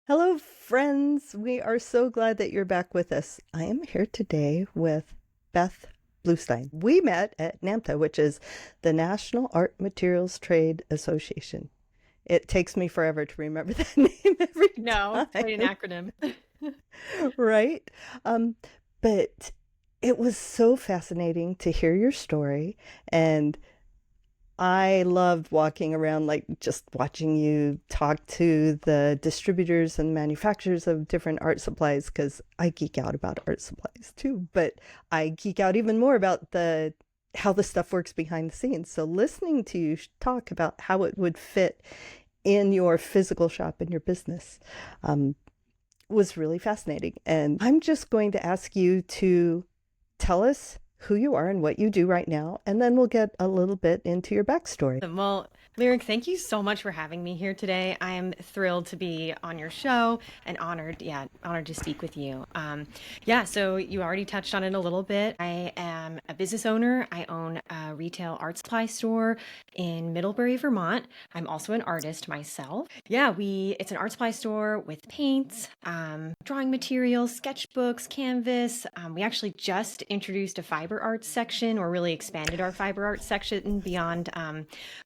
Hello, friends. We are so glad that you're back with us. I am here today with Beth Bluestein. We met at NAMTA, which is the National Art Materials Trade Association. It takes me forever to remember that name every No, it's quite an time, acronym. right? Um, but it was so fascinating to hear your story, and I loved walking around, like just watching you talk to the distributors and manufacturers of different art supplies, because I geek out about art supplies too, but I geek out even more about the how the stuff works behind the scenes. So listening to you talk about how it would fit in your physical shop in your business um, was really fascinating. And I'm just going to ask you to tell us who you are and what you do right now, and then we'll get a little bit into your backstory. Well, Lyric, thank you so much for having me here today. I am thrilled to be on your show and honored to speak with you. So you already touched on it a little bit. I am a business owner. I own a retail art supply store in Middlebury, Vermont. I'm also an artist myself. It's an art supply store with paints, drawing materials, sketchbooks, canvas. We actually just introduced a fiber arts section, or really expanded our fiber arts section beyond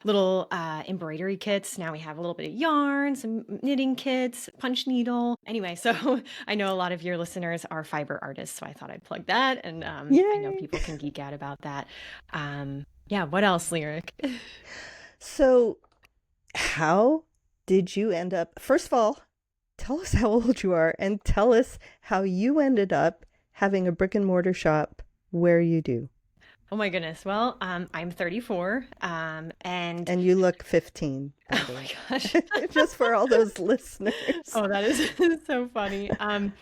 little embroidery kits. Now we have a little bit of yarn, some knitting kits, punch needle. Anyway, so I know a lot of your listeners are fiber artists, so I thought I'd plug that. And I know Yay! people can geek out about that. What else, Lyric? So, how did you end up? First of all, tell us how old you are and tell us how you ended up having a brick and mortar shop where you do. Oh my goodness. Well, I'm 34, and And you look 15, by oh the my way, gosh. just for all those listeners. Oh, that is so funny. And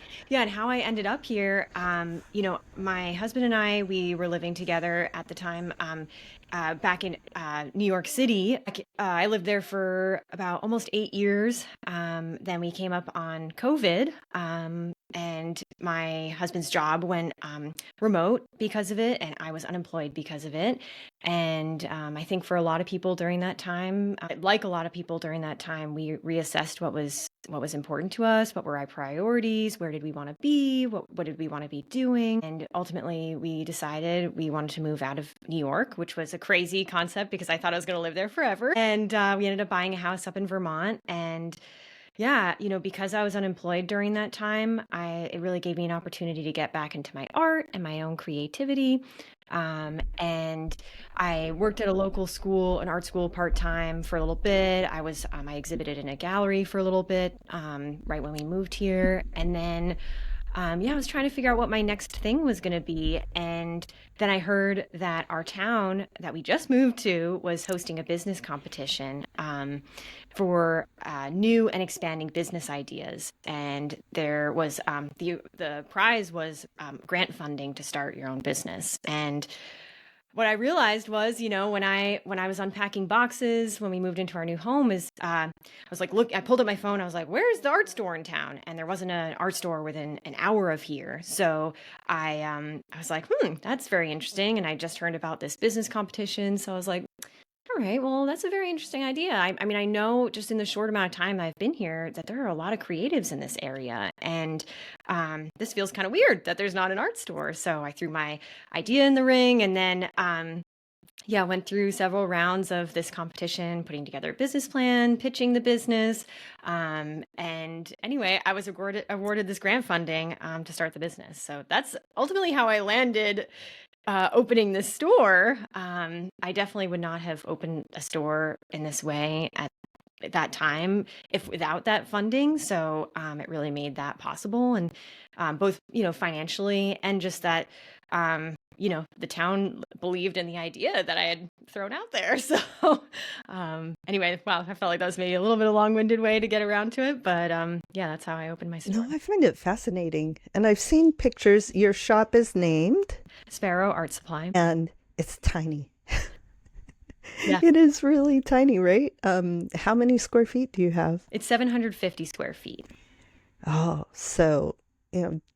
how I ended up here, my husband and we were living together at the time, back in New York City. I lived there for about almost 8 years. Then we came up on COVID, and my husband's job went remote because of it, and I was unemployed because of it. And I think for a lot of people during that time, like a lot of people during that time, we reassessed what was important to us, what were our priorities, where did we want to be, what did we want to be doing. And ultimately we decided we wanted to move out of New York, which was a crazy concept because I thought I was going to live there forever. And we ended up buying a house up in Vermont. And because I was unemployed during that time, it really gave me an opportunity to get back into my art and my own creativity. And I worked at a local school, an art school, part time for a little bit. I exhibited in a gallery for a little bit, right when we moved here, and then I was trying to figure out what my next thing was going to be. And then I heard that our town that we just moved to was hosting a business competition, for new and expanding business ideas. And there was the prize was grant funding to start your own business. And what I realized was, when I was unpacking boxes when we moved into our new home, is I was like, look, I pulled up my phone. I was like, where's the art store in town? And there wasn't an art store within an hour of here. So I was like, that's very interesting. And I just heard about this business competition, so I was like, all right, well, that's a very interesting idea. I mean, I know just in the short amount of time I've been here that there are a lot of creatives in this area. And this feels kind of weird that there's not an art store. So I threw my idea in the ring, and then went through several rounds of this competition, putting together a business plan, pitching the business. And anyway, I was awarded this grant funding to start the business. So that's ultimately how I landed opening this store. I definitely would not have opened a store in this way at that time if without that funding. So it really made that possible, and both financially, and just that the town believed in the idea that I had thrown out there. So anyway, wow, I felt like that was maybe a little bit of a long-winded way to get around to it, but that's how I opened my No, store. I find it fascinating. And I've seen pictures. Your shop is named, Sparrow Art Supply. and it's tiny. Yeah. It is really tiny, right? How many square feet do you have? It's 750 square feet. Oh, so,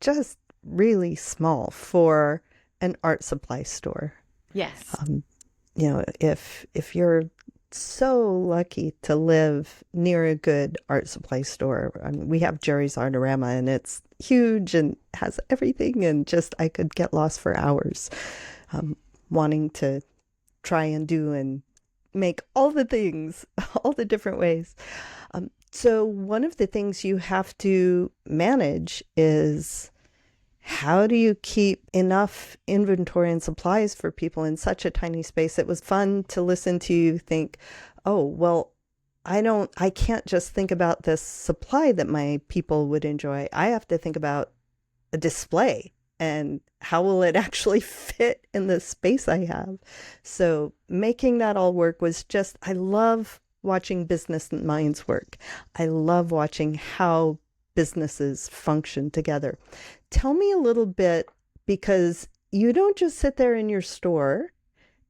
just really small for an art supply store. Yes. If you're so lucky to live near a good art supply store. I mean, we have Jerry's Artorama, and it's huge and has everything, and just I could get lost for hours, um, wanting to try and do and make all the things, all the different ways. So one of the things you have to manage is, how do you keep enough inventory and supplies for people in such a tiny space? It was fun to listen to you think, oh, well, I can't just think about this supply that my people would enjoy. I have to think about a display and how will it actually fit in the space I have. So making that all work was just, I love watching business minds work. I love watching how businesses function together. Tell me a little bit, because you don't just sit there in your store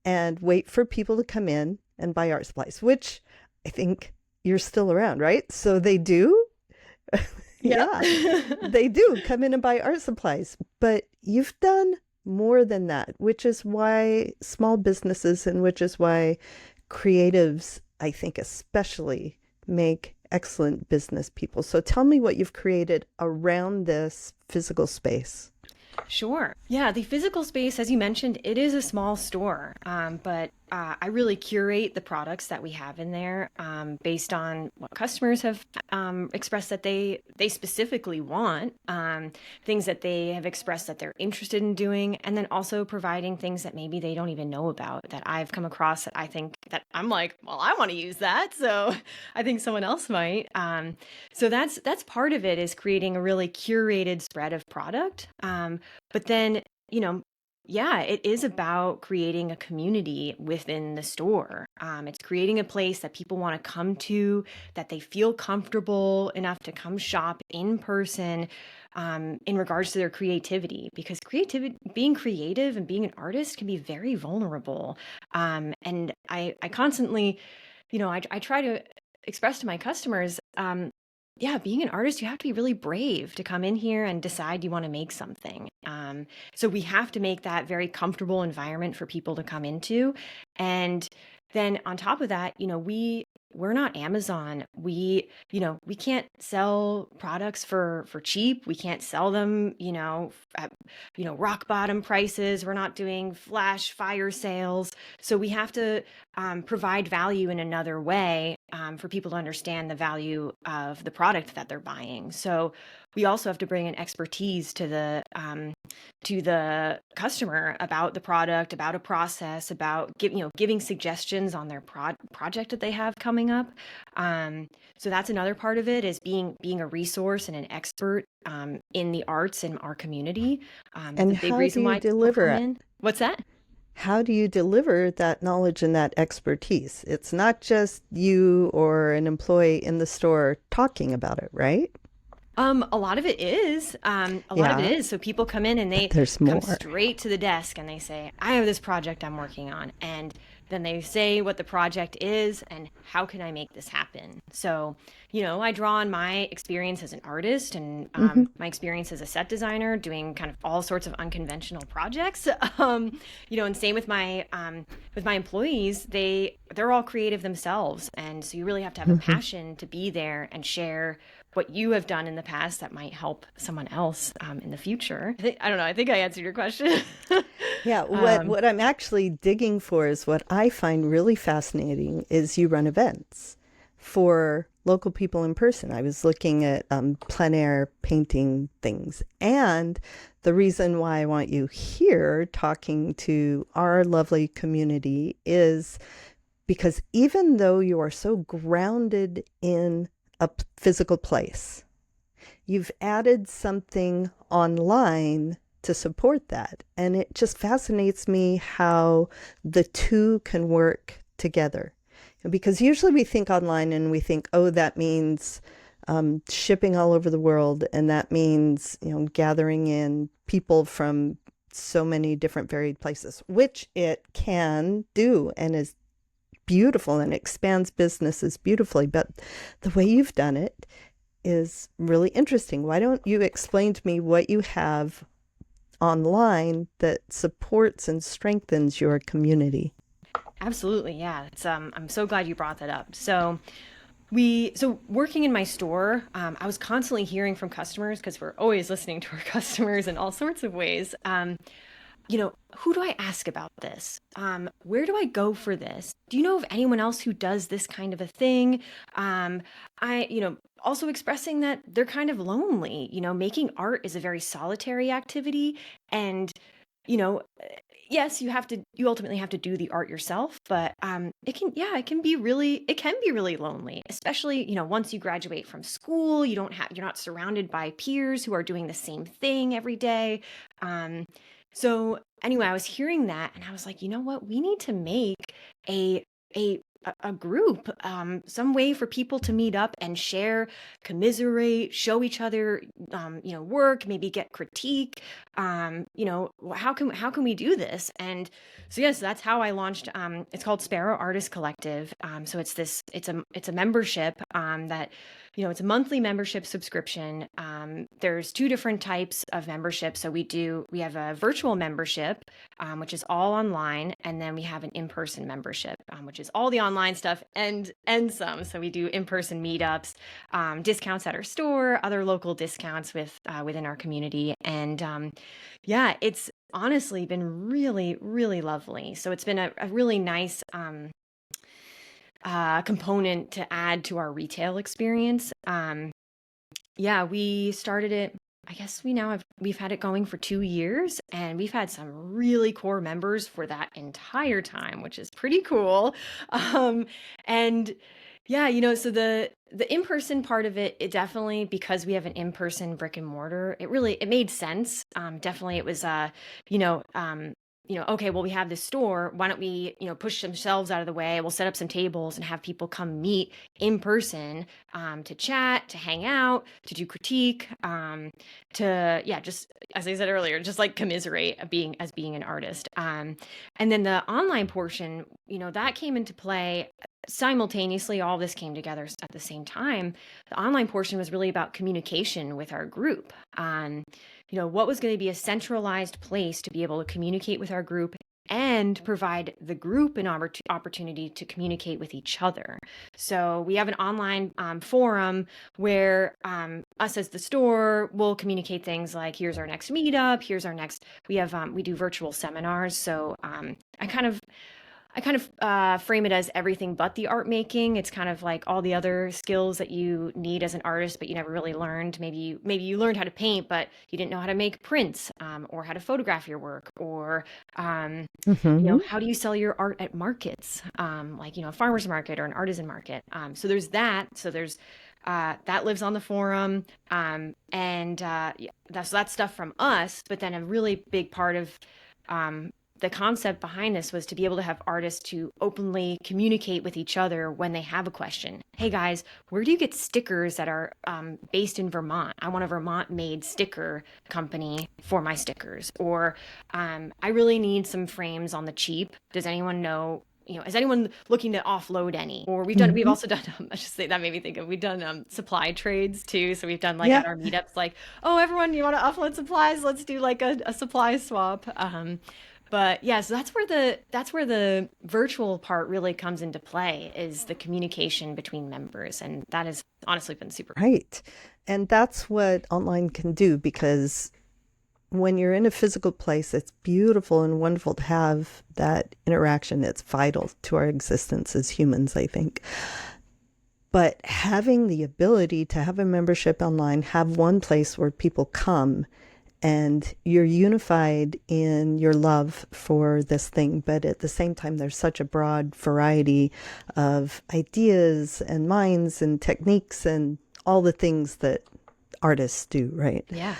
and wait for people to come in and buy art supplies, which I think you're still around, right? So they do. Yep. Yeah, they do come in and buy art supplies, but you've done more than that, which is why small businesses and which is why creatives, I think especially, make excellent business people. So tell me what you've created around this physical space. Sure. Yeah, the physical space, as you mentioned, it is a small store, but I really curate the products that we have in there based on what customers have expressed that they specifically want, things that they have expressed that they're interested in doing, and then also providing things that maybe they don't even know about that I've come across that I think that I'm like, well, I want to use that, so I think someone else might. So that's part of it, is creating a really curated spread of product. But then, yeah, it is about creating a community within the store. It's creating a place that people want to come to, that they feel comfortable enough to come shop in person, in regards to their creativity, because being creative and being an artist can be very vulnerable. And I constantly, I try to express to my customers, yeah, being an artist, you have to be really brave to come in here and decide you want to make something. So we have to make that very comfortable environment for people to come into. And then on top of that, we're not Amazon. We can't sell products for cheap. We can't sell them, at, rock bottom prices. We're not doing flash fire sales. So we have to provide value in another way, for people to understand the value of the product that they're buying. So we also have to bring an expertise to the customer about the product, about a process, about giving suggestions on their project that they have coming up. So that's another part of it, is being a resource and an expert in the arts in our community. And The big how do reason you why people deliver come it? in. What's that? How do you deliver that knowledge and that expertise? It's not just you or an employee in the store talking about it, right? A lot of it is. A lot of it Yeah, is. So people come in and but they there's come more. straight to the desk and they say, I have this project I'm working on. And then they say what the project is and how can I make this happen? So, I draw on my experience as an artist and Hmm. my experience as a set designer doing kind of all sorts of unconventional projects. And same with my employees, they're all creative themselves. And so you really have to have a Hmm. passion to be there and share what you have done in the past that might help someone else in the future. I don't know. I think I answered your question. Yeah, what um, what I'm actually digging for is, what I find really fascinating is you run events for local people in person. I was looking at plein air painting things, and the reason why I want you here talking to our lovely community is because even though you are so grounded in a physical place, you've added something online to support that. And it just fascinates me how the two can work together. Because usually we think online and we think, oh, that means shipping all over the world. And that means, gathering in people from so many different varied places, which it can do and is beautiful and expands businesses beautifully. But the way you've done it is really interesting. Why don't you explain to me what you have online that supports and strengthens your community? Absolutely, yeah. I'm so glad you brought that up. So working in my store, I was constantly hearing from customers because we're always listening to our customers in all sorts of ways. Who do I ask about this? Where do I go for this? Do you know of anyone else who does this kind of a thing? Um, also expressing that they're kind of lonely. Making art is a very solitary activity, and you know, yes, you ultimately have to do the art yourself, but it can be really lonely, especially, once you graduate from school, you're not surrounded by peers who are doing the same thing every day. Um, so anyway, I was hearing that and I was like, you know what? We need to make a a a group, some way for people to meet up and share, commiserate, show each other, work, maybe get critique. How can we do this? And so yes, that's how I launched. It's called Sparrow Artist Collective. So it's a membership that it's a monthly membership subscription. There's two different types of membership. So we have a virtual membership, which is all online, and then we have an in-person membership, which is all the online stuff and some. So we do in-person meetups, discounts at our store, other local discounts within our community, and yeah, it's honestly been really, really lovely. So it's been a really nice component to add to our retail experience. Yeah, we started it. I guess we've had it going for 2 years, and we've had some really core members for that entire time, which is pretty cool. Um, and yeah, so the in-person part of it definitely, because we have an in-person brick and mortar, it made sense. Definitely it was you know, um, okay, well, we have this store. Why don't we, push some shelves out of the way? We'll set up some tables and have people come meet in person, to chat, to hang out, to do critique, yeah, just as I said earlier, just like commiserate being an artist. And then the online portion, that came into play simultaneously. All this came together at the same time. The online portion was really about communication with our group. What was going to be a centralized place to be able to communicate with our group and provide the group an opportunity to communicate with each other. So we have an online forum where us as the store will communicate things like, here's our next meetup, we do virtual seminars. So I kind of frame it as everything but the art making. It's kind of like all the other skills that you need as an artist, but you never really learned. Maybe you learned how to paint, but you didn't know how to make prints, or how to photograph your work, or Hmm. how do you sell your art at markets, like a farmer's market or an artisan market. So there's that. So there's that lives on the forum, and yeah, that's stuff from us. But then a really big part of um, the concept behind this was to be able to have artists to openly communicate with each other when they have a question. Hey guys, where do you get stickers that are based in Vermont? I want a Vermont made sticker company for my stickers. Or I really need some frames on the cheap. Does anyone know? Is anyone looking to offload any? Or we've Hmm. also done, I should say, that made me think of, we've done supply trades too. So we've done like Yeah. at our meetups, like, oh, everyone, you want to offload supplies? Let's do like a supply swap. But yeah, so that's where the virtual part really comes into play, is the communication between members, and that has honestly been super cool. Right. And that's what online can do, because when you're in a physical place, it's beautiful and wonderful to have that interaction. It's vital to our existence as humans, I think. But having the ability to have a membership online, have one place where people come and you're unified in your love for this thing, but at the same time, there's such a broad variety of ideas and minds and techniques and all the things that artists do, right? Yeah.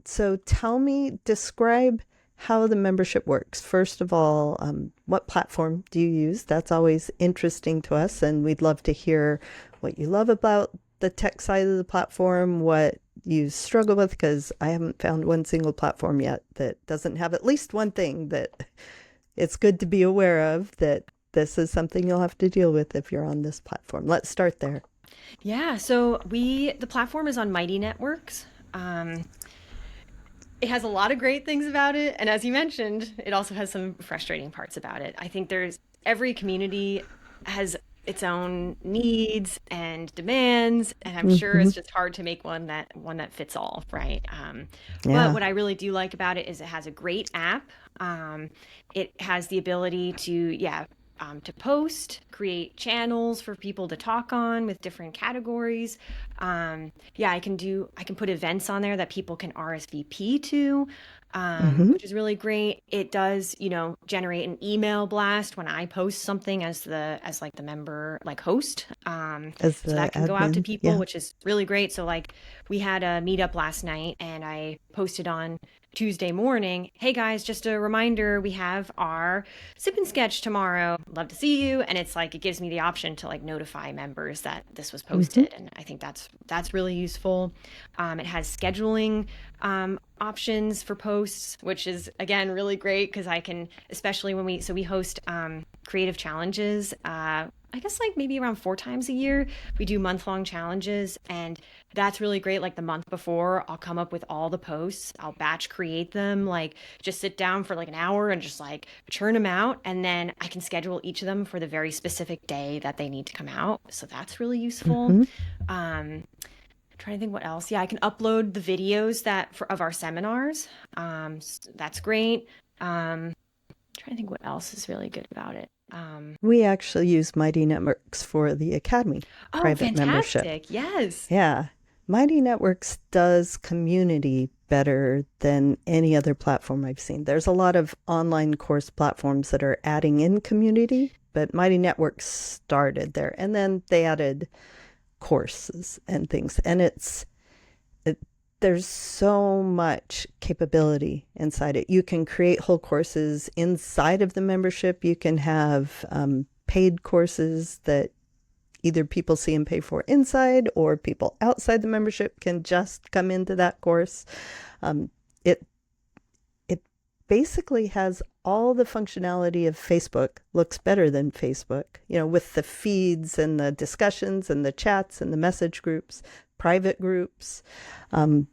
So tell me, describe how the membership works. First of all, what platform do you use? That's always interesting to us, and we'd love to hear what you love about the tech side of the platform, what you struggle with, because I haven't found one single platform yet that doesn't have at least one thing that it's good to be aware of, that this is something you'll have to deal with if you're on this platform. Let's start there. Yeah. So the platform is on Mighty Networks. it has a lot of great things about it. And as you mentioned, it also has some frustrating parts about it. I think there's every community has its own needs and demands, and I'm sure Hmm. it's just hard to make one that fits all, right? But Yeah. what I really do like about it is it has a great app. Um, it has the ability to, yeah, to post, create channels for people to talk on with different categories. Yeah, I can put events on there that people can RSVP to, Hmm. which is really great. It does, generate an email blast when I post something as like the member, like host. As So the that can go out to admin. people, Yeah. which is really great. So like we had a meetup last night and I posted on Tuesday morning, hey guys, just a reminder, we have our sip and sketch tomorrow. Love to see you. And it's like it gives me the option to like notify members that this was Hmm. posted. And I think that's really useful. It has scheduling options for posts, which is again really great because I can, especially when we host creative challenges. I guess like maybe around 4 times a year, we do month-long challenges, and that's really great. Like the month before, I'll come up with all the posts, I'll batch create them, like just sit down for like an hour and just like churn them out, and then I can schedule each of them for the very specific day that they need to come out. So that's really useful. Hmm. Um, Trying to think what else. Yeah, I can upload the videos of our seminars. That's great. Trying to think what else is really good about it. We actually use Mighty Networks for the Academy Oh, private membership. fantastic. Yes. Yeah. Mighty Networks does community better than any other platform I've seen. There's a lot of online course platforms that are adding in community, but Mighty Networks started there and then they added courses and things. And it, there's so much capability inside it. You can create whole courses inside of the membership. You can have paid courses that either people see and pay for inside or people outside the membership can just come into that course. Um, it it basically has all the functionality of Facebook, looks better than Facebook, with the feeds and the discussions and the chats and the message groups, private groups, um,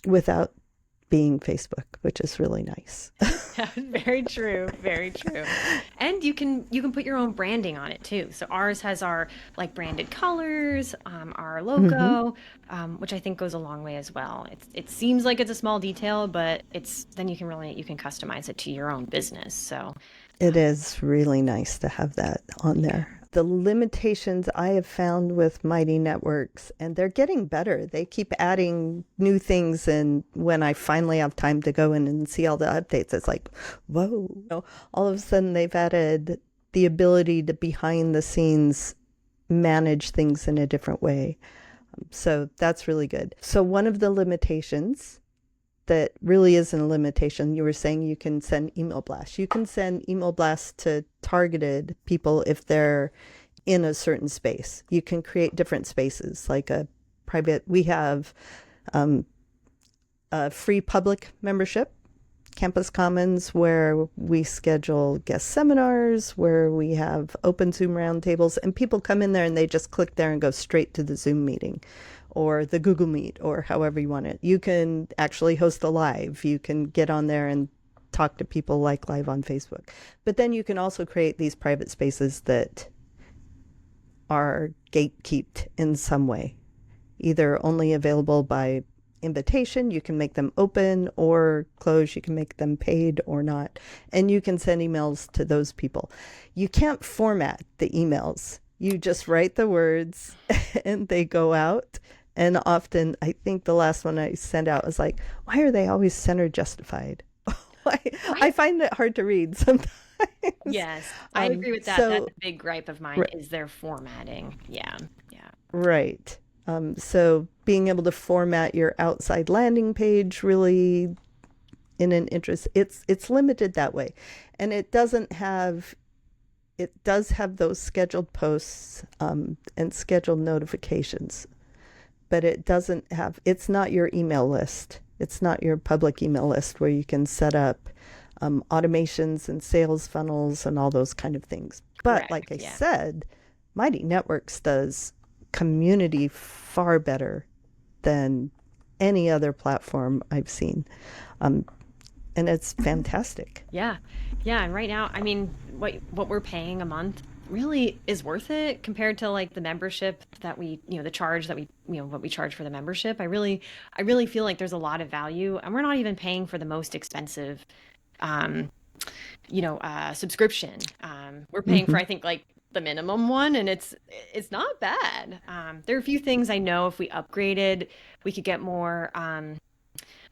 without being Facebook, which is really nice. Very true. Very true. And you can put your own branding on it too. So ours has our like branded colors, our Hmm. logo, which I think goes a long way as well. It seems like it's a small detail, but it's then you can customize it to your own business. So It is really nice to have that on yeah. there. The limitations I have found with Mighty Networks, and they're getting better. They keep adding new things, and when I finally have time to go in and see all the updates, it's like, whoa. All of a sudden, they've added the ability to behind the scenes manage things in a different way. So that's really good. So, one of the limitations that really isn't a limitation. You were saying you can send email blasts. You can send email blasts to targeted people if they're in a certain space. You can create different spaces, like a private. We have um, a free public membership, Campus Commons, where we schedule guest seminars, where we have open Zoom roundtables, and people come in there and they just click there and go straight to the Zoom meeting or the Google Meet or however you want it. You can actually host a live. You can get on there and talk to people like live on Facebook. But then you can also create these private spaces that are gatekept in some way, either only available by invitation, you can make them open or close, you can make them paid or not, and you can send emails to those people. You can't format the emails. You just write the words and they go out. And often, I think the last one I sent out was like, why are they always center justified? I Right. find it hard to read sometimes. Yes, I agree with that. That's So, a big gripe of mine is their formatting. Yeah. Yeah. right. So being able to format your outside landing page really in an interest, it's limited that way, and it does have those scheduled posts and scheduled notifications, but it doesn't have. It's not your email list. It's not your public email list where you can set up automations and sales funnels and all those kind of things. But Correct. like I Yeah. said, Mighty Networks does community far better than any other platform I've seen. Um, and it's fantastic. Yeah. Yeah, and right now, I mean, what we're paying a month really is worth it compared to like the membership that we, the charge that we, what we charge for the membership. I really feel like there's a lot of value, and we're not even paying for the most expensive um, subscription. We're paying for, Hmm. I think, like the minimum one, and it's not bad. There are a few things I know if we upgraded, we could get more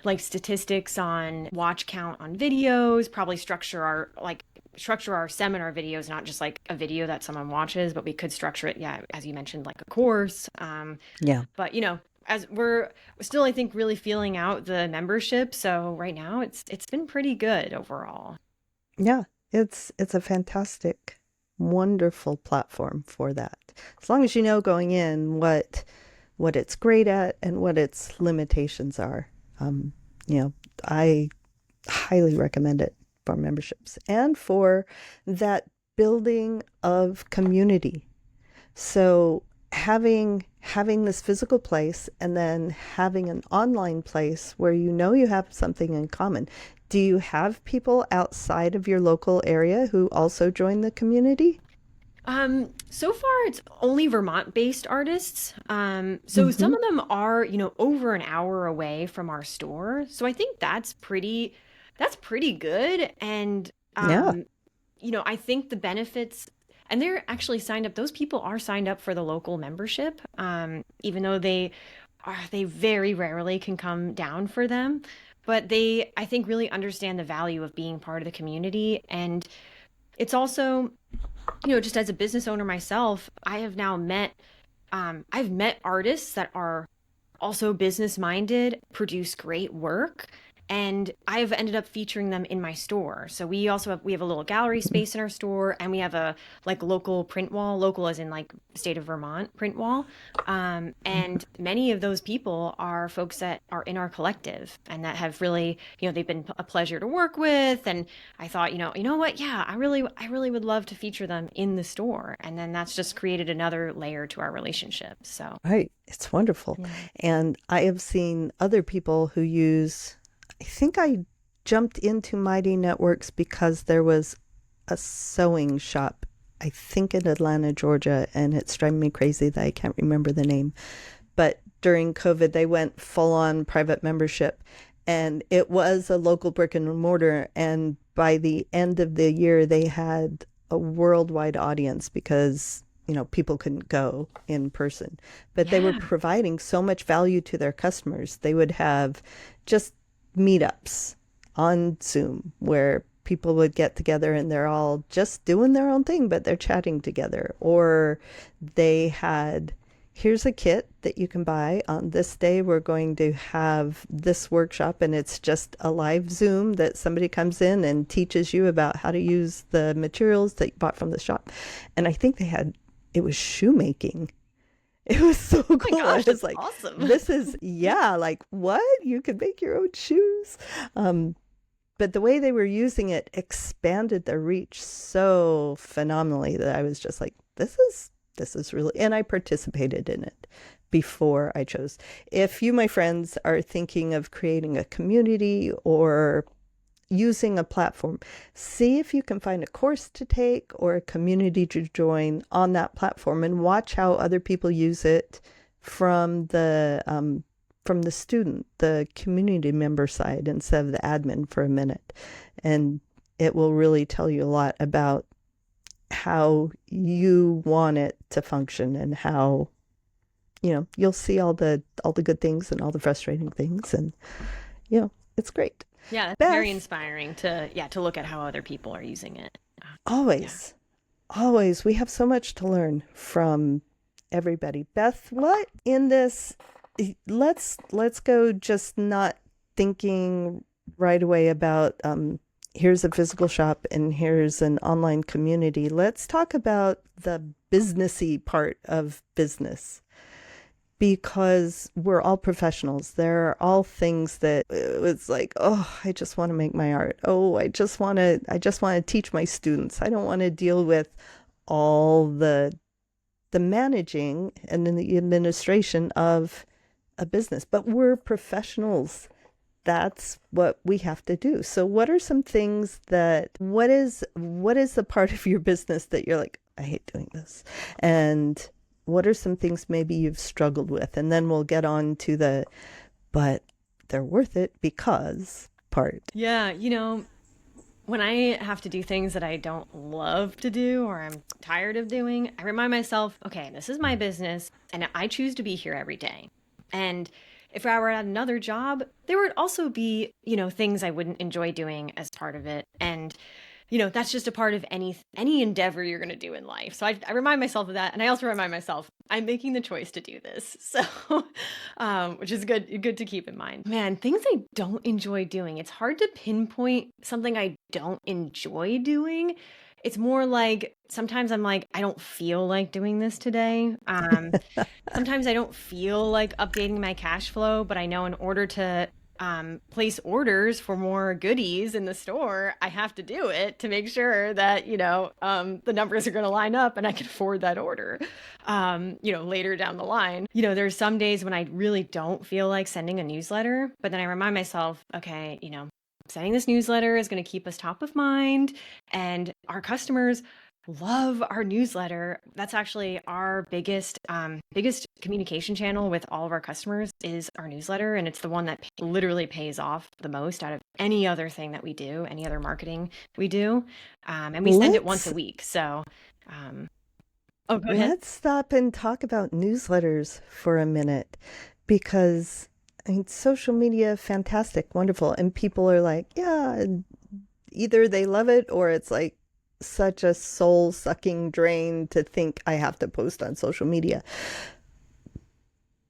like statistics on watch count on videos, probably structure our seminar videos, not just like a video that someone watches, but we could structure it, yeah, as you mentioned, like a course. Yeah. But as we're still, I think, really feeling out the membership. So right now it's been pretty good overall. Yeah. It's a fantastic, wonderful platform for that. As long as you know going in what it's great at and what its limitations are. Um, you know, I highly recommend it for memberships and for that building of community. So having this physical place and then having an online place where you know you have something in common. Do you have people outside of your local area who also join the community? So far it's only Vermont-based artists. So some Hmm. of them are, over an hour away from our store. So I think that's pretty good. And Yeah. I think the benefits, and they're actually signed up, those people are signed up for the local membership, even though they very rarely can come down for them. But they, I think, really understand the value of being part of the community. And it's also, just as a business owner myself, I've met artists that are also business minded, produce great work, and I've ended up featuring them in my store. So we have a little gallery space in our store, and we have a like local print wall, local as in like state of Vermont print wall. And many of those people are folks that are in our collective and that have really, they've been a pleasure to work with. And I thought, you know what? Yeah, I really would love to feature them in the store. And then that's just created another layer to our relationship. So Right. It's wonderful. yeah. And I have seen other people who use, I think I jumped into Mighty Networks because there was a sewing shop, I think in Atlanta, Georgia, and it's driving me crazy that I can't remember the name. But during COVID, they went full on private membership, and it was a local brick and mortar. And by the end of the year, they had a worldwide audience because people couldn't go in person, but they were Yeah. providing so much value to their customers. They would have just meetups on Zoom where people would get together and they're all just doing their own thing, but they're chatting together. Or they had, here's a kit that you can buy. On this day, we're going to have this workshop, and it's just a live Zoom that somebody comes in and teaches you about how to use the materials that you bought from the shop. And I think it was shoemaking. It was so Oh my cool. I gosh, was that's like, awesome. this is, yeah, like what? You could make your own shoes. Um, but the way they were using it expanded their reach so phenomenally that I was just like, this is really, and I participated in it before I chose. If you, my friends, are thinking of creating a community or using a platform, see if you can find a course to take or a community to join on that platform and watch how other people use it from the student, the community member side instead of the admin for a minute. And it will really tell you a lot about how you want it to function and how you'll see all the good things and all the frustrating things, and it's great. Yeah, that's very Beth, inspiring to look at how other people are using it. Yeah. always, always, we have so much to learn from everybody. Beth, what in this? Let's go. Just not thinking right away about here's a physical shop and here's an online community. Let's talk about the businessy part of business, because we're all professionals. There are all things that it's like, oh, I just want to make my art. Oh, I just want to teach my students. I don't want to deal with all the managing and then the administration of a business, but we're professionals. That's what we have to do. So what are some things that what is the part of your business that you're like, I hate doing this? And what are some things maybe you've struggled with? And then we'll get on to the but they're worth it because part. Yeah, when I have to do things that I don't love to do or I'm tired of doing, I remind myself, okay, this is my business and I choose to be here every day. And if I were at another job, there would also be, things I wouldn't enjoy doing as part of it. And that's just a part of any endeavor you're going to do in life. So I remind myself of that, and I also remind myself I'm making the choice to do this. So, which is good to keep in mind. Man, things I don't enjoy doing. It's hard to pinpoint something I don't enjoy doing. It's more like sometimes I'm like, I don't feel like doing this today. Sometimes I don't feel like updating my cash flow, but I know in order to place orders for more goodies in the store, I have to do it to make sure that, the numbers are going to line up and I can afford that order, later down the line. There's some days when I really don't feel like sending a newsletter, but then I remind myself, okay, sending this newsletter is going to keep us top of mind, and our customers love our newsletter. That's actually our biggest communication channel with all of our customers is our newsletter, and it's the one that literally pays off the most out of any other thing that we do, any other marketing we do, and we send it once a week. So, oh, go ahead. Let's stop and talk about newsletters for a minute because I mean, social media, fantastic, wonderful. And people are like, yeah, either they love it or it's like such a soul sucking drain to think I have to post on social media.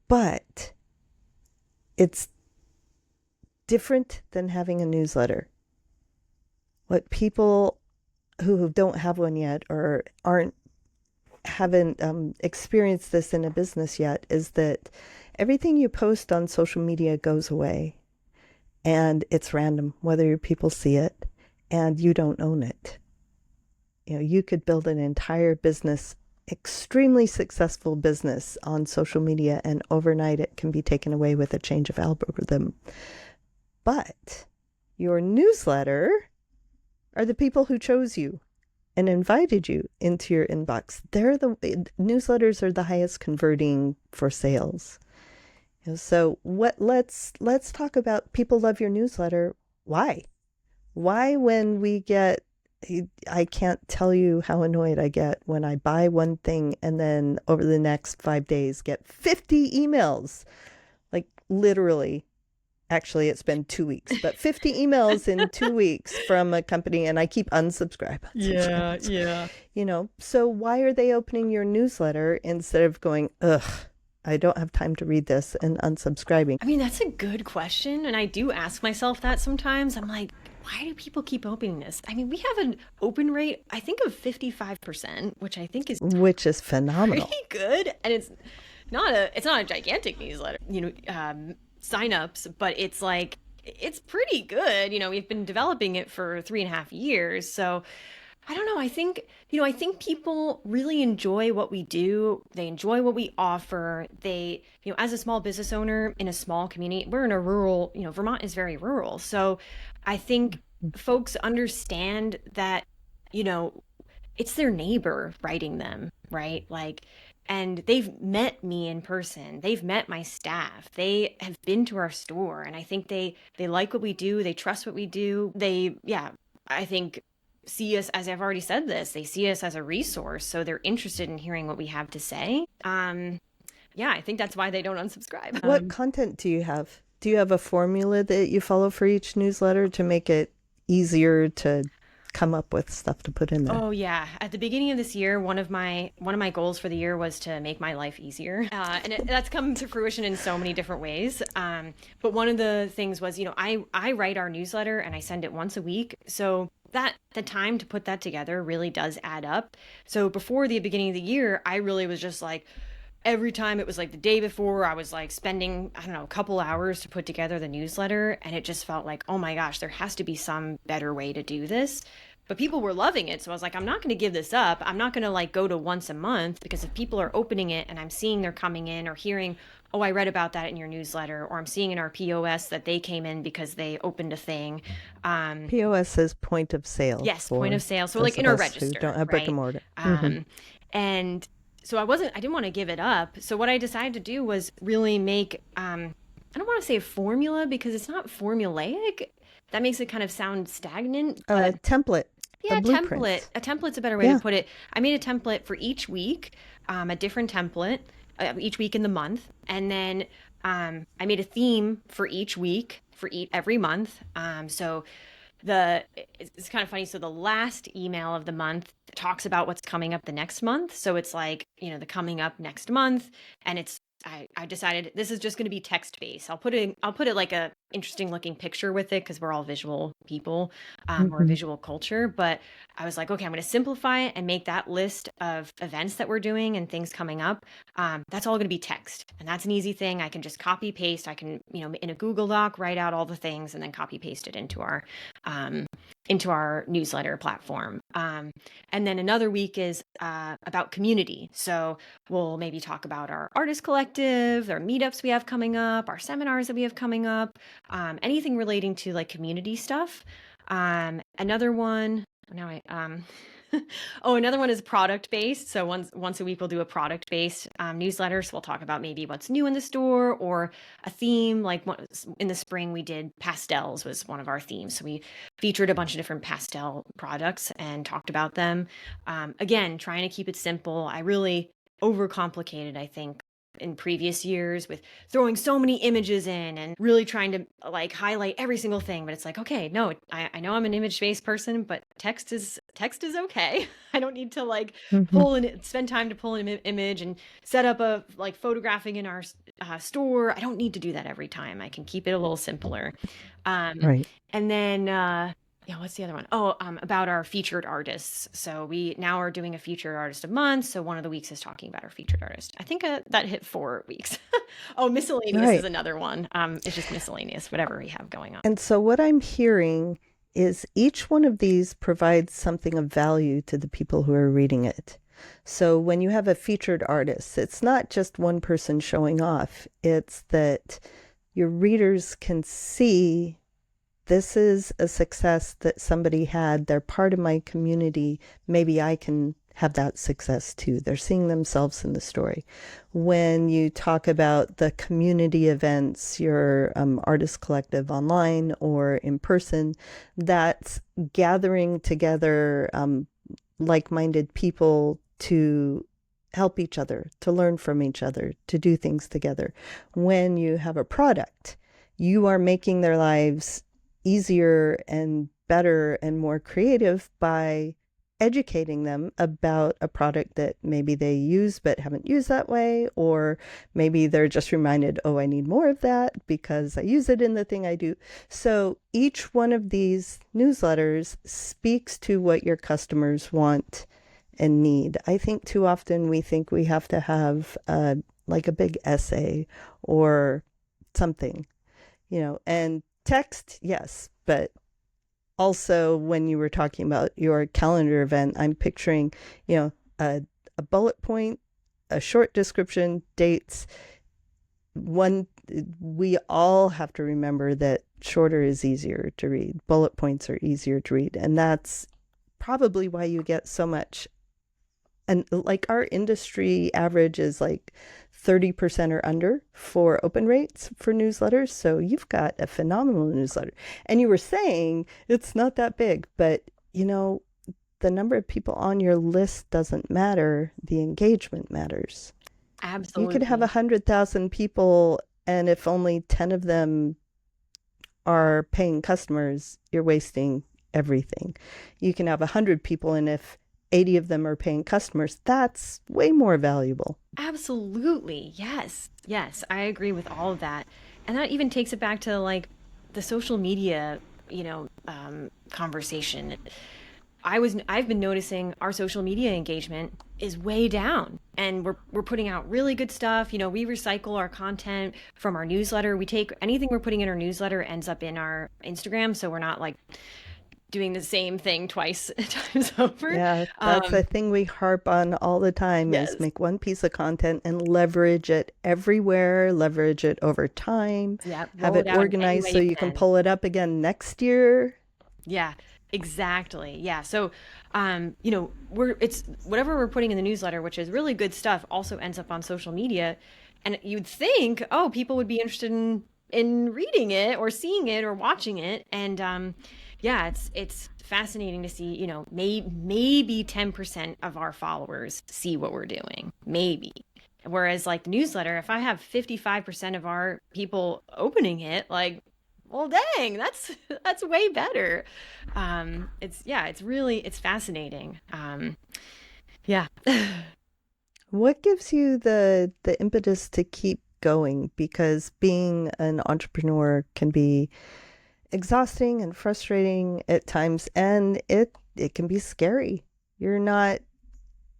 But it's different than having a newsletter. What people who don't have one yet or haven't experienced this in a business yet is that everything you post on social media goes away, and it's random whether your people see it, and you don't own it. You could build an entire business, extremely successful business on social media, and overnight it can be taken away with a change of algorithm. But your newsletter are the people who chose you and invited you into your inbox. Newsletters are the highest converting for sales. So let's talk about people love your newsletter. Why? Why when we get, I can't tell you how annoyed I get when I buy one thing and then over the next 5 days get 50 emails. Like literally, actually it's been 2 weeks, but 50 emails in 2 weeks from a company, and I keep unsubscribing. Yeah. So why are they opening your newsletter instead of going, ugh, I don't have time to read this, and unsubscribing? I mean, that's a good question. And I do ask myself that sometimes. I'm like, why do people keep opening this? I mean, we have an open rate, I think, of 55%, which I think is phenomenal. Pretty good. And it's not a gigantic newsletter, signups, but it's pretty good. We've been developing it for 3.5 years. So I don't know. I think people really enjoy what we do. They enjoy what we offer. They, as a small business owner in a small community, we're in a rural, Vermont is very rural. So I think folks understand that, it's their neighbor writing them, right? And they've met me in person. They've met my staff. They have been to our store. And I think they like what we do. They trust what we do. I think see us, as I've already said this, they see us as a resource. So they're interested in hearing what we have to say. I think that's why they don't unsubscribe. What content do you have? Do you have a formula that you follow for each newsletter to make it easier to come up with stuff to put in there? Oh yeah. At the beginning of this year, one of my goals for the year was to make my life easier. That's come to fruition in so many different ways. But one of the things was, I write our newsletter and I send it once a week. So that the time to put that together really does add up. So before the beginning of the year, I really was just like, every time it was like the day before, I was like spending, I don't know, a couple hours to put together the newsletter. And it just felt like, oh my gosh, there has to be some better way to do this. but people were loving it. So I was like, I'm not going to give this up. I'm not going to like go to once a month, because if people are opening it and I'm seeing they're coming in or hearing, oh, I read about that in your newsletter, or I'm seeing in our POS that they came in because they opened a thing. Um, POS is point of sale yes, point of for sale. So those like in of our us who don't register, have brick and right? mortar. Um, and so I didn't want to give it up. So what I decided to do was really make, I don't want to say a formula because it's not formulaic. That makes it kind of sound stagnant, but Template, a yeah, template. blueprint. A template's a better way to Yeah. put it. I made a template for each week, a different template each week in the month, and then I made a theme for each week for every month. So it's kind of funny. So the last email of the month talks about what's coming up the next month. So it's like, the coming up next month, and I decided this is just going to be text based. I'll put it like a interesting looking picture with it because we're all visual people, or a Hmm. visual culture. But I was like, okay, I'm going to simplify it and make that list of events that we're doing and things coming up. That's all going to be text, and that's an easy thing. I can just copy paste. I can, in a Google Doc, write out all the things and then copy paste it um, into our newsletter platform. And then another week is about community. So we'll maybe talk about our artist collective, our meetups we have coming up, our seminars that we have coming up, anything relating to like community stuff. Another one, now oh, another one is product based. So once a week we'll do a product based newsletter. So we'll talk about maybe what's new in the store or a theme. Like in the spring we did pastels was one of our themes. So we featured a bunch of different pastel products and talked about them. Again, trying to keep it simple. I really overcomplicated, I think, in previous years with throwing so many images in and really trying to like highlight every single thing. But it's like, okay, no, I know I'm an image-based person, but text is okay. I don't need to like Hmm. spend time to pull an image and set up a like photographing in our store. I don't need to do that every time. I can keep it a little simpler. Um, Right. and then yeah, what's the other one? Oh, about our featured artists. So we now are doing a featured artist a month. So one of the weeks is talking about our featured artist. I think that hit 4 weeks. Oh, miscellaneous is Right. another one. It's just miscellaneous, whatever we have going on. And so what I'm hearing is each one of these provides something of value to the people who are reading it. So when you have a featured artist, it's not just one person showing off, it's that your readers can see this is a success that somebody had. They're part of my community. Maybe I can have that success too. They're seeing themselves in the story. When you talk about the community events, your artist collective online or in person, that's gathering together like-minded people to help each other, to learn from each other, to do things together. When you have a product, you are making their lives easier and better and more creative by educating them about a product that maybe they use but haven't used that way, or maybe they're just reminded, oh, I need more of that because I use it in the thing I do. So each one of these newsletters speaks to what your customers want and need. I think too often we think we have to have like a big essay or something, and text, yes, but also when you were talking about your calendar event, I'm picturing, a bullet point, a short description, dates. One, we all have to remember that shorter is easier to read. Bullet points are easier to read, and that's probably why you get so much. And like our industry average is like 30% or under for open rates for newsletters. So you've got a phenomenal newsletter. And you were saying it's not that big, but the number of people on your list doesn't matter. The engagement matters. You could have Absolutely. 100,000 people, and if only 10 of them are paying customers, you're wasting everything. You can have 100 people, and if 80 of them are paying customers, that's way more valuable. Absolutely. Yes. Yes, I agree with all of that. And that even takes it back to like the social media, conversation. I've been noticing our social media engagement is way down, and we're putting out really good stuff. We recycle our content from our newsletter. We take anything we're putting in our newsletter ends up in our Instagram, so we're not like doing the same thing twice times over. Yeah, that's the Um, thing we harp on all the time is yes. make one piece of content and leverage it everywhere, leverage it over time, Yeah, have roll it it out in any organized way so you you can can. pull it up again next year. Yeah, exactly. Yeah. So, we're it's whatever we're putting in the newsletter, which is really good stuff, also ends up on social media. And you'd think, oh, people would be interested in reading it or seeing it or watching it. And yeah, it's fascinating to see, maybe 10% of our followers see what we're doing. Maybe. Whereas like the newsletter, if I have 55% of our people opening it, like, well, dang, that's way better. It's fascinating. Yeah. What gives you the impetus to keep going? Because being an entrepreneur can be exhausting and frustrating at times, and it can be scary. You're not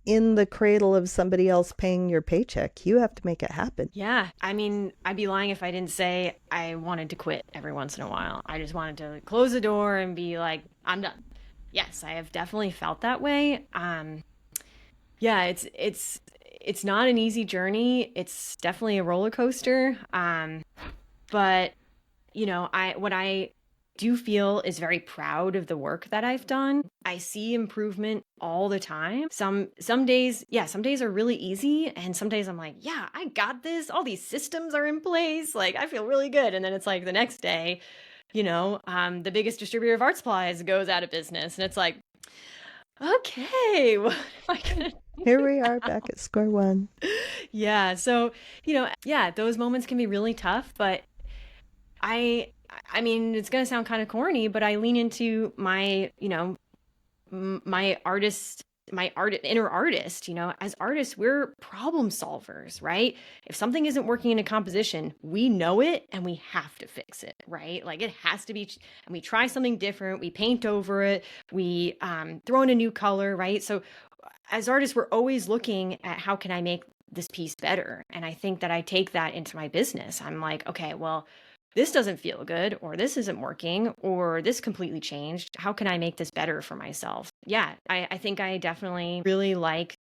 in the cradle of somebody else paying your paycheck. You have to make it happen. Yeah, I mean, I'd be lying if I didn't say I wanted to quit every once in a while. I just wanted to close the door and be like, I'm done. Yes, I have definitely felt that way. Yeah, it's not an easy journey. It's definitely a roller coaster. But I what I do feel is very proud of the work that I've done. I see improvement all the time. Some days, yeah, some days are really easy and some days I'm like, yeah, I got this. All these systems are in place. Like I feel really good. And then it's like the next day, the biggest distributor of art supplies goes out of business and it's like, okay, what am I gonna Here we are back at square one. yeah, so, yeah, those moments can be really tough, but I I mean, it's gonna sound kind of corny, but I lean into my, my inner artist, as artists, we're problem solvers, right? If something isn't working in a composition, we know it and we have to fix it, right? Like it has to be, and we try something different, we paint over it, we throw in a new color, right? So as artists, we're always looking at how can I make this piece better? And I think that I take that into my business. I'm like, okay, well, this doesn't feel good, or this isn't working, or this completely changed. How can I make this better for myself? Yeah, I think I definitely really like,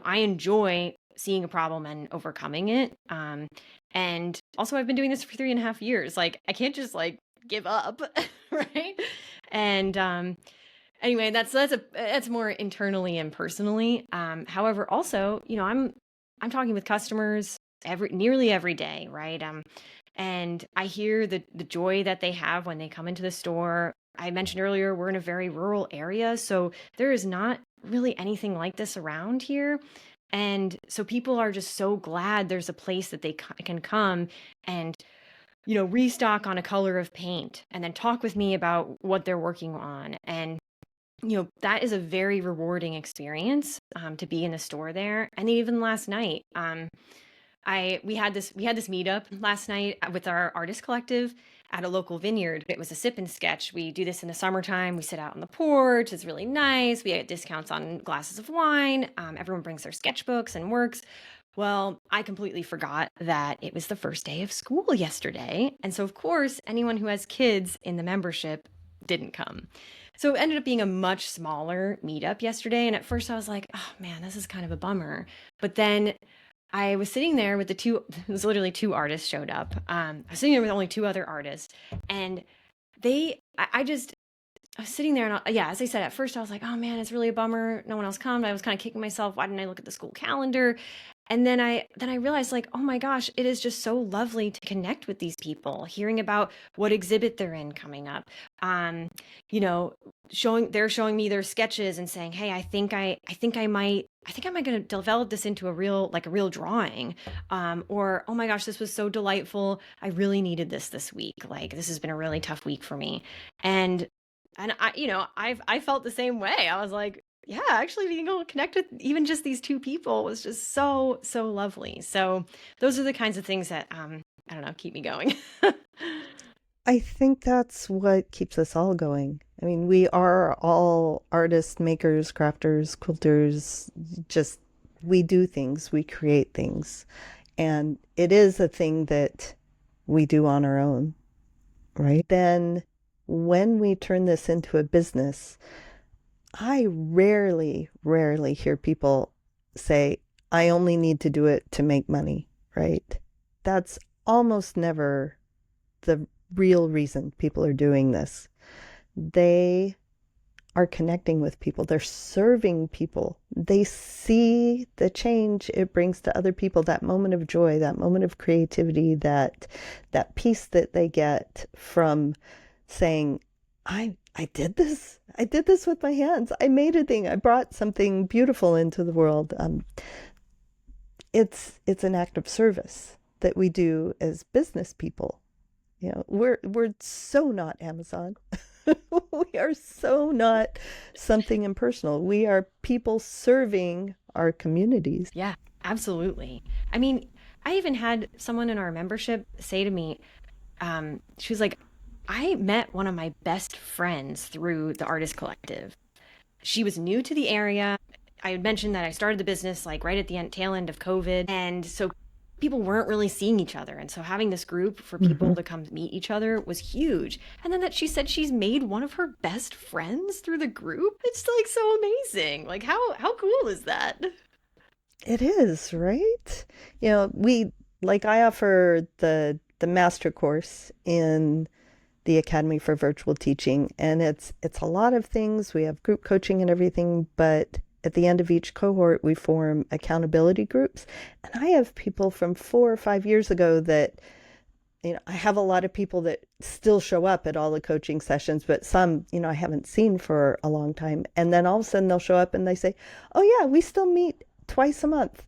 I enjoy seeing a problem and overcoming it. And also, I've been doing this for 3.5 years. Like, I can't just like give up, right? And anyway, that's more internally and personally. However, also, I'm talking with customers nearly every day, right? And I hear the joy that they have when they come into the store. I mentioned earlier we're in a very rural area, so there is not really anything like this around here. And so people are just so glad there's a place that they can come and restock on a color of paint and then talk with me about what they're working on. And that is a very rewarding experience, to be in the store there. And even last night, I we had this meetup last night with our artist collective at a local vineyard. It was a sip and sketch. We do this in the summertime. We sit out on the porch. It's really nice. We get discounts on glasses of wine. Everyone brings their sketchbooks and works. Well, I completely forgot that it was the first day of school yesterday. And so, of course, anyone who has kids in the membership didn't come. So it ended up being a much smaller meetup yesterday. And at first I was like, oh man, this is kind of a bummer. But then I was sitting there with it was literally two artists showed up. I was sitting there with only two other artists. And I was sitting there and yeah, as I said, at first I was like, oh man, it's really a bummer. No one else come. I was kind of kicking myself. Why didn't I look at the school calendar? And then I realized like, oh my gosh, it is just so lovely to connect with these people, hearing about what exhibit they're in coming up. You know, they're showing me their sketches and saying, hey, I think I might gonna develop this into a real drawing. Or, oh my gosh, this was so delightful. I really needed this week. Like this has been a really tough week for me. And I felt the same way. I was like, yeah, actually being able to connect with even just these two people was just so, so lovely. So those are the kinds of things that, I don't know, keep me going. I think that's what keeps us all going. I mean, we are all artists, makers, crafters, quilters, just we do things, we create things. And it is a thing that we do on our own, right? Then when we turn this into a business, I rarely hear people say, I only need to do it to make money, right? That's almost never the real reason people are doing this. They are connecting with people. They're serving people. They see the change it brings to other people, that moment of joy, that moment of creativity, that peace that they get from saying, I did this. I did this with my hands. I made a thing. I brought something beautiful into the world. It's an act of service that we do as business people. You know, we're so not Amazon. We are so not something impersonal. We are people serving our communities. Yeah, absolutely. I mean, I even had someone in our membership say to me, she was like, I met one of my best friends through the Artist Collective. She was new to the area. I had mentioned that I started the business like right at the tail end of COVID. And so people weren't really seeing each other. And so having this group for people Mm-hmm. to come meet each other was huge. And then that she said she's made one of her best friends through the group. It's like so amazing. Like how cool is that? It is, right? You know, I offer the master course in the Academy for Virtual Teaching, and it's a lot of things. We have group coaching and everything, but at the end of each cohort, we form accountability groups. And I have people from 4 or 5 years ago that, you know, I have a lot of people that still show up at all the coaching sessions, but some, you know, I haven't seen for a long time. And then all of a sudden they'll show up and they say, oh yeah, we still meet twice a month.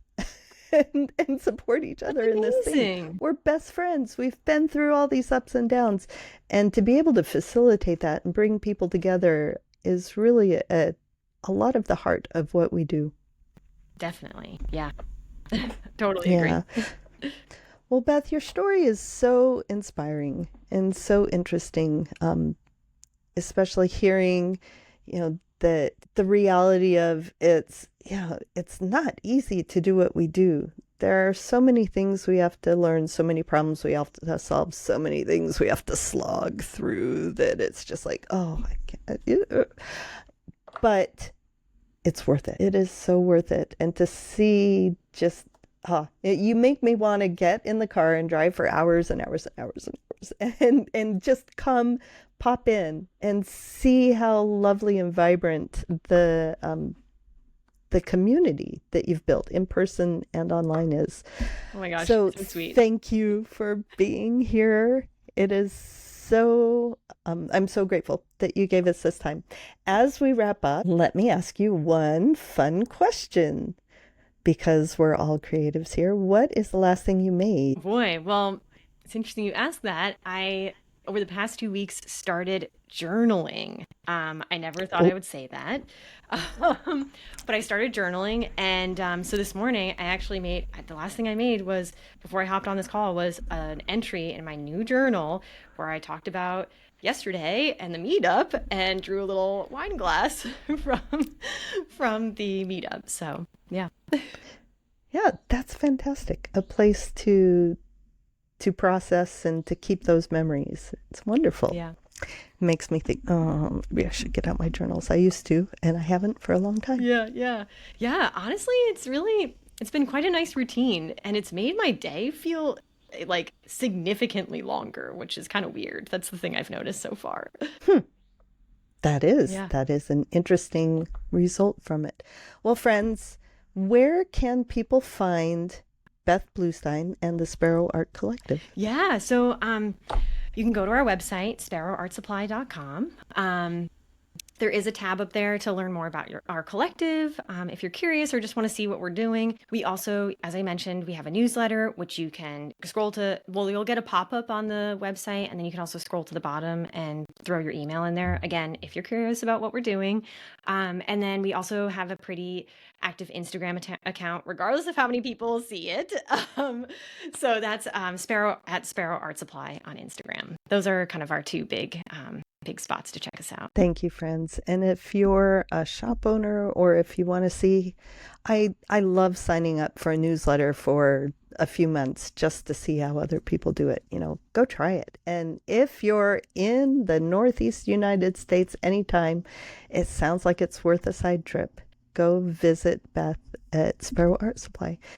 And support each That's other in this thing. amazing. We're best friends. We've been through all these ups and downs. And to be able to facilitate that and bring people together is really a lot of the heart of what we do. Definitely. Yeah. Totally agree. Yeah. Well, Beth, your story is so inspiring and so interesting, especially hearing, you know, that the reality of it's not easy to do what we do. There are so many things we have to learn, so many problems we have to solve, so many things we have to slog through that it's just like, oh, I can't. But it's worth it. It is so worth it. And to see just, you make me want to get in the car and drive for hours and hours and hours and hours and just pop in and see how lovely and vibrant the community that you've built in person and online is. Oh my gosh, So so sweet. thank you for being here. It is so, I'm so grateful that you gave us this time. As we wrap up, let me ask you one fun question because we're all creatives here. What is the last thing you made? Boy, well, it's interesting you ask that. I, over the past 2 weeks, started journaling. I never thought I Oh, would say that. But I started journaling. And so this morning, I actually made the last thing I made was before I hopped on this call was an entry in my new journal where I talked about yesterday and the meetup and drew a little wine glass from the meetup. So, yeah. yeah, that's fantastic. A place to process and to keep those memories. It's wonderful. Yeah. Makes me think, oh, maybe I should get out my journals. I used to, and I haven't for a long time. Yeah, yeah. Yeah, honestly, it's been quite a nice routine and it's made my day feel like significantly longer, which is kind of weird. That's the thing I've noticed so far. Yeah. That is an interesting result from it. Well, friends, where can people find Beth Bluestein and the Sparrow Art Collective? Yeah, so you can go to our website, sparrowartsupply.com. There is a tab up there to learn more about our collective. If you're curious or just want to see what we're doing, we also, as I mentioned, we have a newsletter, which you can scroll to. Well, you'll get a pop-up on the website, and then you can also scroll to the bottom and throw your email in there. Again, if you're curious about what we're doing. And then we also have a pretty active Instagram account, regardless of how many people see it. So that's Sparrow Art Supply on Instagram. Those are kind of our two big spots to check us out. Thank you, friends. And if you're a shop owner or if you want to see, I love signing up for a newsletter for a few months just to see how other people do it. Go try it. And if you're in the Northeast United States anytime, it sounds like it's worth a side trip. Go visit Beth at Sparrow Art Supply.